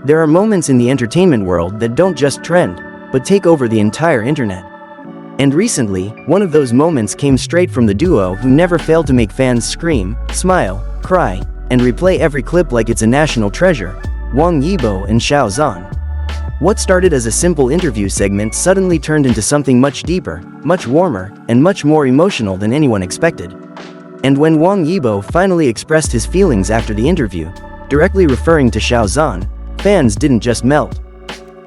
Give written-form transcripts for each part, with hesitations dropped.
There are moments in the entertainment world that don't just trend, but take over the entire internet. And recently, one of those moments came straight from the duo who never failed to make fans scream, smile, cry, and replay every clip like it's a national treasure: Wang Yibo and Xiao Zhan. What started as a simple interview segment suddenly turned into something much deeper, much warmer, and much more emotional than anyone expected. And when Wang Yibo finally expressed his feelings after the interview, directly referring to Xiao Zhan, fans didn't just melt.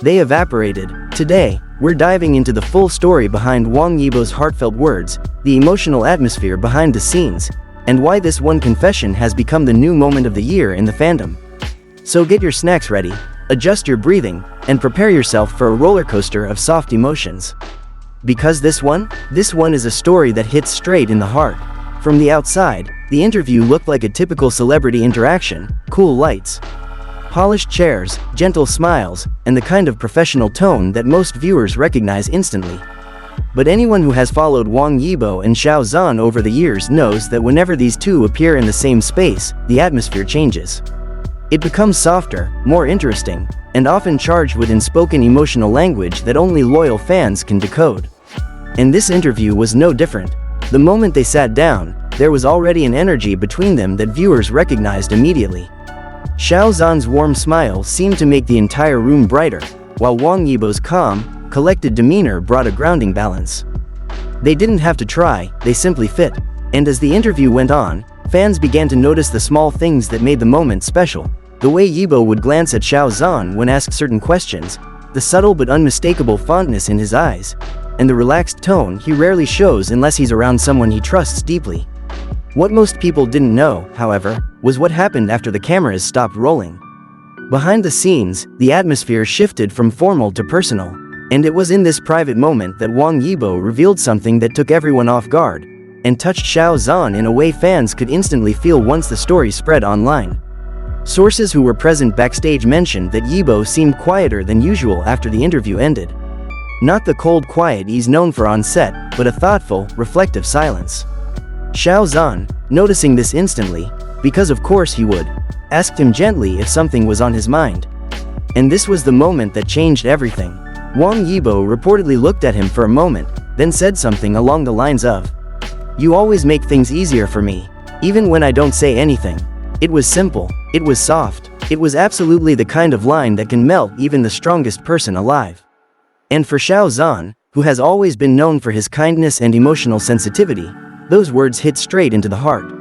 They evaporated. Today, we're diving into the full story behind Wang Yibo's heartfelt words, the emotional atmosphere behind the scenes, and why this one confession has become the new moment of the year in the fandom. So get your snacks ready, adjust your breathing, and prepare yourself for a roller coaster of soft emotions. Because this one is a story that hits straight in the heart. From the outside, the interview looked like a typical celebrity interaction: cool lights, polished chairs, gentle smiles, and the kind of professional tone that most viewers recognize instantly. But anyone who has followed Wang Yibo and Xiao Zhan over the years knows that whenever these two appear in the same space, the atmosphere changes. It becomes softer, more interesting, and often charged with unspoken emotional language that only loyal fans can decode. And this interview was no different. The moment they sat down, there was already an energy between them that viewers recognized immediately. Xiao Zhan's warm smile seemed to make the entire room brighter, while Wang Yibo's calm, collected demeanor brought a grounding balance. They didn't have to try, they simply fit. And as the interview went on, fans began to notice the small things that made the moment special. The way Yibo would glance at Xiao Zhan when asked certain questions, the subtle but unmistakable fondness in his eyes, and the relaxed tone he rarely shows unless he's around someone he trusts deeply. What most people didn't know, however, was what happened after the cameras stopped rolling. Behind the scenes, the atmosphere shifted from formal to personal, and it was in this private moment that Wang Yibo revealed something that took everyone off guard, and touched Xiao Zhan in a way fans could instantly feel once the story spread online. Sources who were present backstage mentioned that Yibo seemed quieter than usual after the interview ended. Not the cold quiet he's known for on set, but a thoughtful, reflective silence. Xiao Zhan, noticing this instantly, because of course he would, asked him gently if something was on his mind. And this was the moment that changed everything. Wang Yibo reportedly looked at him for a moment, then said something along the lines of, "You always make things easier for me, even when I don't say anything." It was simple, it was soft, it was absolutely the kind of line that can melt even the strongest person alive. And for Xiao Zhan, who has always been known for his kindness and emotional sensitivity, those words hit straight into the heart.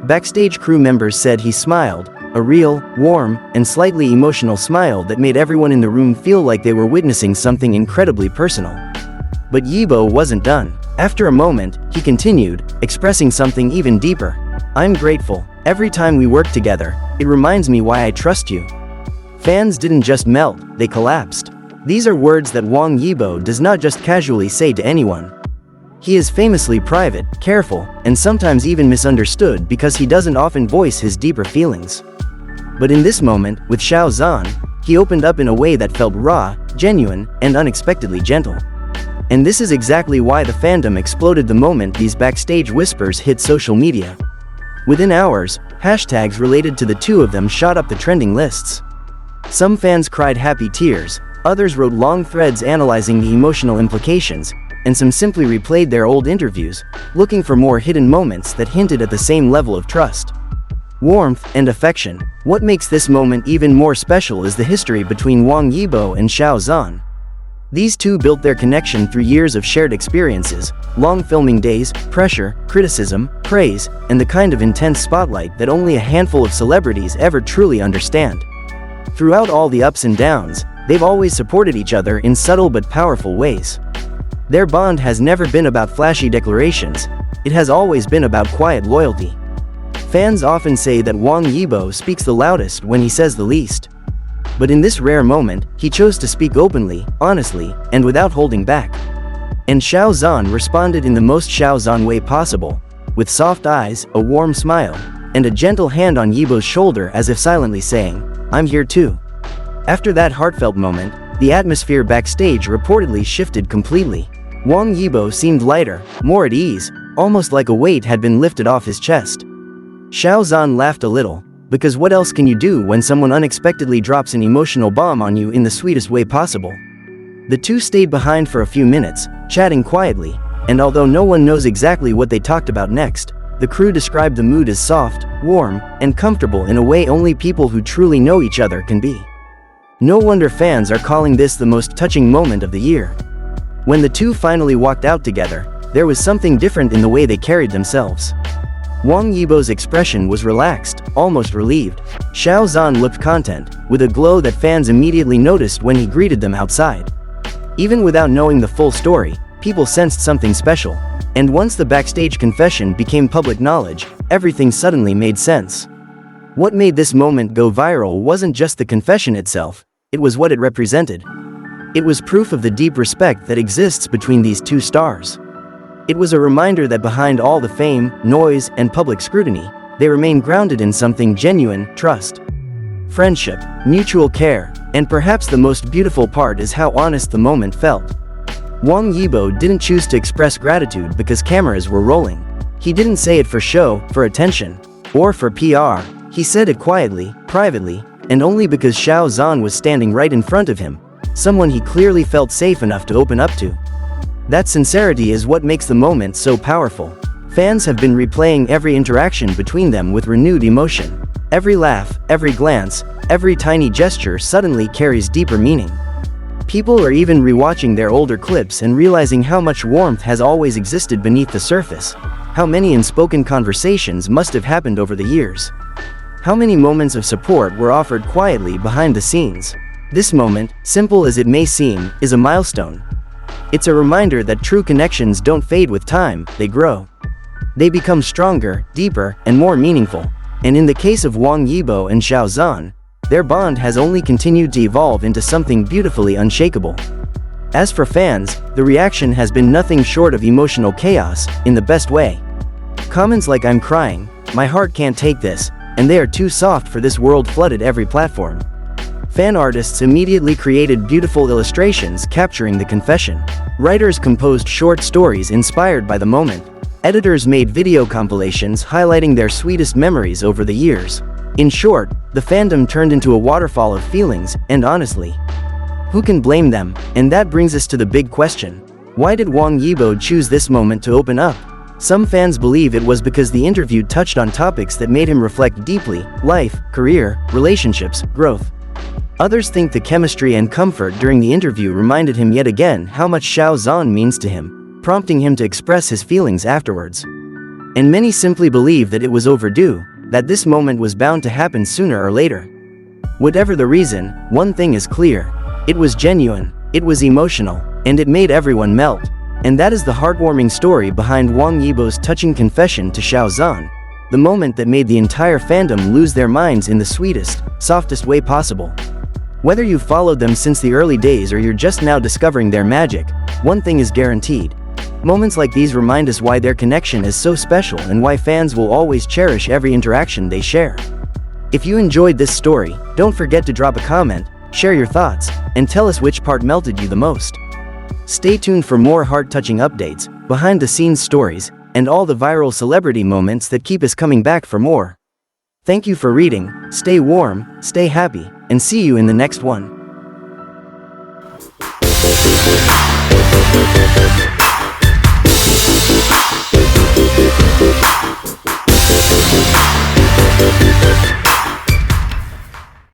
Backstage crew members said he smiled, a real, warm, and slightly emotional smile that made everyone in the room feel like they were witnessing something incredibly personal. But Yibo wasn't done. After a moment, he continued, expressing something even deeper. "I'm grateful. Every time we work together, it reminds me why I trust you." Fans didn't just melt, they collapsed. These are words that Wang Yibo does not just casually say to anyone. He is famously private, careful, and sometimes even misunderstood because he doesn't often voice his deeper feelings. But in this moment, with Xiao Zhan, he opened up in a way that felt raw, genuine, and unexpectedly gentle. And this is exactly why the fandom exploded the moment these backstage whispers hit social media. Within hours, hashtags related to the two of them shot up the trending lists. Some fans cried happy tears, others wrote long threads analyzing the emotional implications, and some simply replayed their old interviews, looking for more hidden moments that hinted at the same level of trust, warmth, and affection. What makes this moment even more special is the history between Wang Yibo and Xiao Zhan. These two built their connection through years of shared experiences, long filming days, pressure, criticism, praise, and the kind of intense spotlight that only a handful of celebrities ever truly understand. Throughout all the ups and downs, they've always supported each other in subtle but powerful ways. Their bond has never been about flashy declarations, it has always been about quiet loyalty. Fans often say that Wang Yibo speaks the loudest when he says the least. But in this rare moment, he chose to speak openly, honestly, and without holding back. And Xiao Zhan responded in the most Xiao Zhan way possible, with soft eyes, a warm smile, and a gentle hand on Yibo's shoulder as if silently saying, "I'm here too." After that heartfelt moment, the atmosphere backstage reportedly shifted completely. Wang Yibo seemed lighter, more at ease, almost like a weight had been lifted off his chest. Xiao Zhan laughed a little, Because what else can you do when someone unexpectedly drops an emotional bomb on you in the sweetest way possible? The two stayed behind for a few minutes, chatting quietly, and although no one knows exactly what they talked about next, the crew described the mood as soft, warm, and comfortable in a way only people who truly know each other can be. No wonder fans are calling this the most touching moment of the year. When the two finally walked out together, there was something different in the way they carried themselves. Wang Yibo's expression was relaxed, almost relieved. Xiao Zhan looked content, with a glow that fans immediately noticed when he greeted them outside. Even without knowing the full story, people sensed something special. And once the backstage confession became public knowledge, everything suddenly made sense. What made this moment go viral wasn't just the confession itself, it was what it represented. It was proof of the deep respect that exists between these two stars. It was a reminder that behind all the fame, noise, and public scrutiny, they remain grounded in something genuine: trust, friendship, mutual care, and perhaps the most beautiful part is how honest the moment felt. Wang Yibo didn't choose to express gratitude because cameras were rolling. He didn't say it for show, for attention, or for PR. He said it quietly, privately, and only because Xiao Zhan was standing right in front of him, someone he clearly felt safe enough to open up to. That sincerity is what makes the moment so powerful. Fans have been replaying every interaction between them with renewed emotion. Every laugh, every glance, every tiny gesture suddenly carries deeper meaning. People are even rewatching their older clips and realizing how much warmth has always existed beneath the surface. How many unspoken conversations must have happened over the years. How many moments of support were offered quietly behind the scenes. This moment, simple as it may seem, is a milestone. It's a reminder that true connections don't fade with time, they grow. They become stronger, deeper, and more meaningful. And in the case of Wang Yibo and Xiao Zhan, their bond has only continued to evolve into something beautifully unshakable. As for fans, the reaction has been nothing short of emotional chaos, in the best way. Comments like "I'm crying," "My heart can't take this," and "They are too soft for this world" flooded every platform. Fan artists immediately created beautiful illustrations capturing the confession. Writers composed short stories inspired by the moment. Editors made video compilations highlighting their sweetest memories over the years. In short, the fandom turned into a waterfall of feelings, and honestly, who can blame them? And that brings us to the big question. Why did Wang Yibo choose this moment to open up? Some fans believe it was because the interview touched on topics that made him reflect deeply: life, career, relationships, growth. Others think the chemistry and comfort during the interview reminded him yet again how much Xiao Zhan means to him, prompting him to express his feelings afterwards. And many simply believe that it was overdue, that this moment was bound to happen sooner or later. Whatever the reason, one thing is clear. It was genuine, it was emotional, and it made everyone melt. And that is the heartwarming story behind Wang Yibo's touching confession to Xiao Zhan, the moment that made the entire fandom lose their minds in the sweetest, softest way possible. Whether you've followed them since the early days or you're just now discovering their magic, one thing is guaranteed. Moments like these remind us why their connection is so special and why fans will always cherish every interaction they share. If you enjoyed this story, don't forget to drop a comment, share your thoughts, and tell us which part melted you the most. Stay tuned for more heart-touching updates, behind-the-scenes stories, and all the viral celebrity moments that keep us coming back for more. Thank you for reading, stay warm, stay happy, and see you in the next one.